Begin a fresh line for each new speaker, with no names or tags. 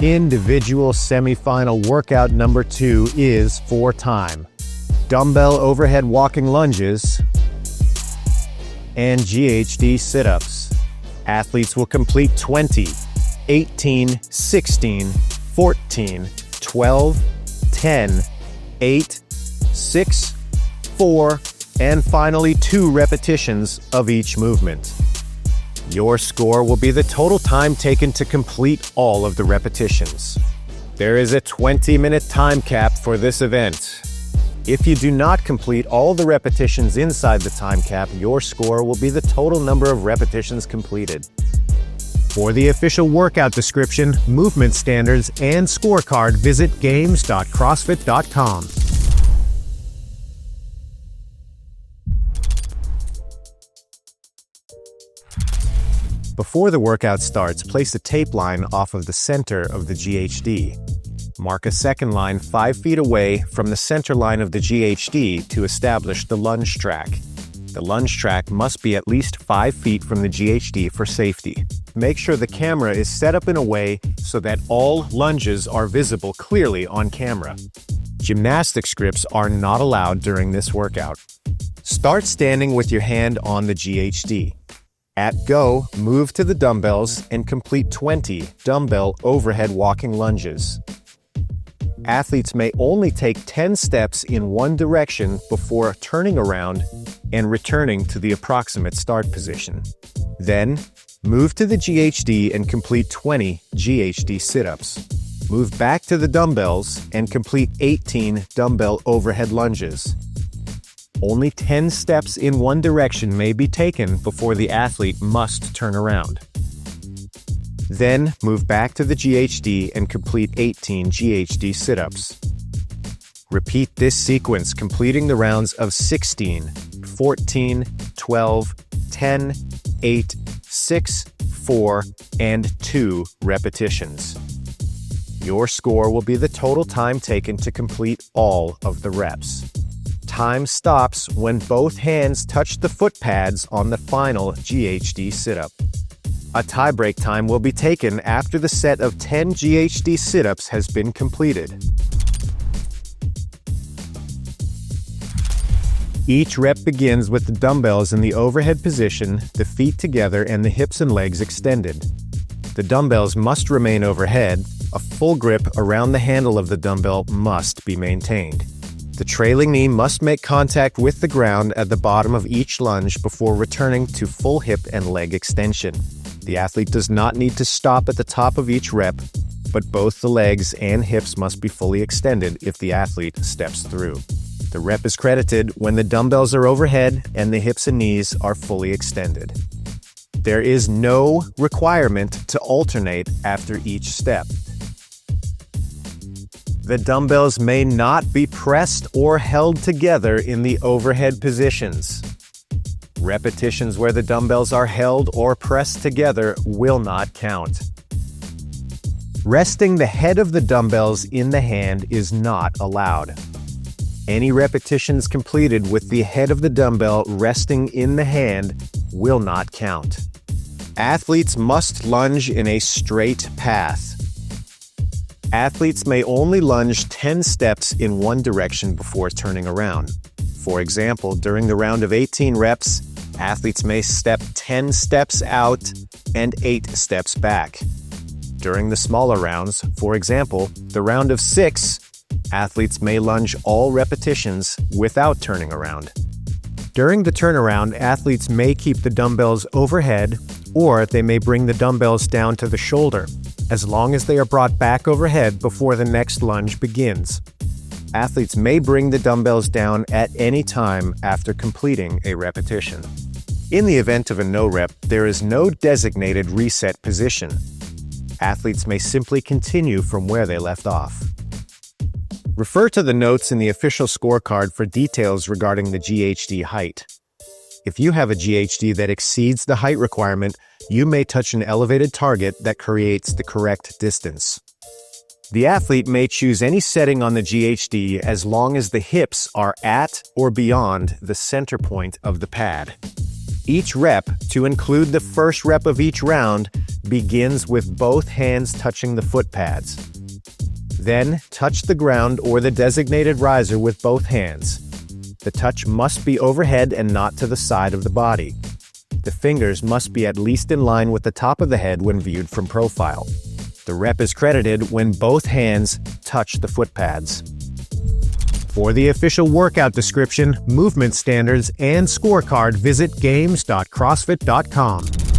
Individual semifinal workout number 2 is for time. Dumbbell overhead walking lunges and GHD sit-ups. Athletes will complete 20, 18, 16, 14, 12, 10, 8, 6, 4, and finally 2 repetitions of each movement. Your score will be the total time taken to complete all of the repetitions. There is a 20-minute time cap for this event. If you do not complete all the repetitions inside the time cap, your score will be the total number of repetitions completed. For the official workout description, movement standards, and scorecard, visit games.crossfit.com. Before the workout starts, place a tape line off of the center of the GHD. Mark a second line 5 feet away from the center line of the GHD to establish the lunge track. The lunge track must be at least 5 feet from the GHD for safety. Make sure the camera is set up in a way so that all lunges are visible clearly on camera. Gymnastics grips are not allowed during this workout. Start standing with your hand on the GHD. At go, move to the dumbbells and complete 20 dumbbell overhead walking lunges. Athletes may only take 10 steps in one direction before turning around and returning to the approximate start position. Then, move to the GHD and complete 20 GHD sit-ups. Move back to the dumbbells and complete 18 dumbbell overhead lunges. Only 10 steps in one direction may be taken before the athlete must turn around. Then, move back to the GHD and complete 18 GHD sit-ups. Repeat this sequence, completing the rounds of 16, 14, 12, 10, 8, 6, 4, and 2 repetitions. Your score will be the total time taken to complete all of the reps. Time stops when both hands touch the foot pads on the final GHD sit-up. A tie-break time will be taken after the set of 10 GHD sit-ups has been completed. Each rep begins with the dumbbells in the overhead position, the feet together, and the hips and legs extended. The dumbbells must remain overhead. A full grip around the handle of the dumbbell must be maintained. The trailing knee must make contact with the ground at the bottom of each lunge before returning to full hip and leg extension. The athlete does not need to stop at the top of each rep, but both the legs and hips must be fully extended if the athlete steps through. The rep is credited when the dumbbells are overhead and the hips and knees are fully extended. There is no requirement to alternate after each step. The dumbbells may not be pressed or held together in the overhead positions. Repetitions where the dumbbells are held or pressed together will not count. Resting the head of the dumbbells in the hand is not allowed. Any repetitions completed with the head of the dumbbell resting in the hand will not count. Athletes must lunge in a straight path. Athletes may only lunge 10 steps in one direction before turning around. For example, during the round of 18 reps, athletes may step 10 steps out and 8 steps back. During the smaller rounds, for example, the round of 6, athletes may lunge all repetitions without turning around. During the turnaround, athletes may keep the dumbbells overhead, or they may bring the dumbbells down to the shoulder, as long as they are brought back overhead before the next lunge begins. Athletes may bring the dumbbells down at any time after completing a repetition. In the event of a no-rep, there is no designated reset position. Athletes may simply continue from where they left off. Refer to the notes in the official scorecard for details regarding the GHD height. If you have a GHD that exceeds the height requirement, you may touch an elevated target that creates the correct distance. The athlete may choose any setting on the GHD as long as the hips are at or beyond the center point of the pad. Each rep, to include the first rep of each round, begins with both hands touching the foot pads. Then, touch the ground or the designated riser with both hands. The touch must be overhead and not to the side of the body. The fingers must be at least in line with the top of the head when viewed from profile. The rep is credited when both hands touch the foot pads. For the official workout description, movement standards, and scorecard, visit games.crossfit.com.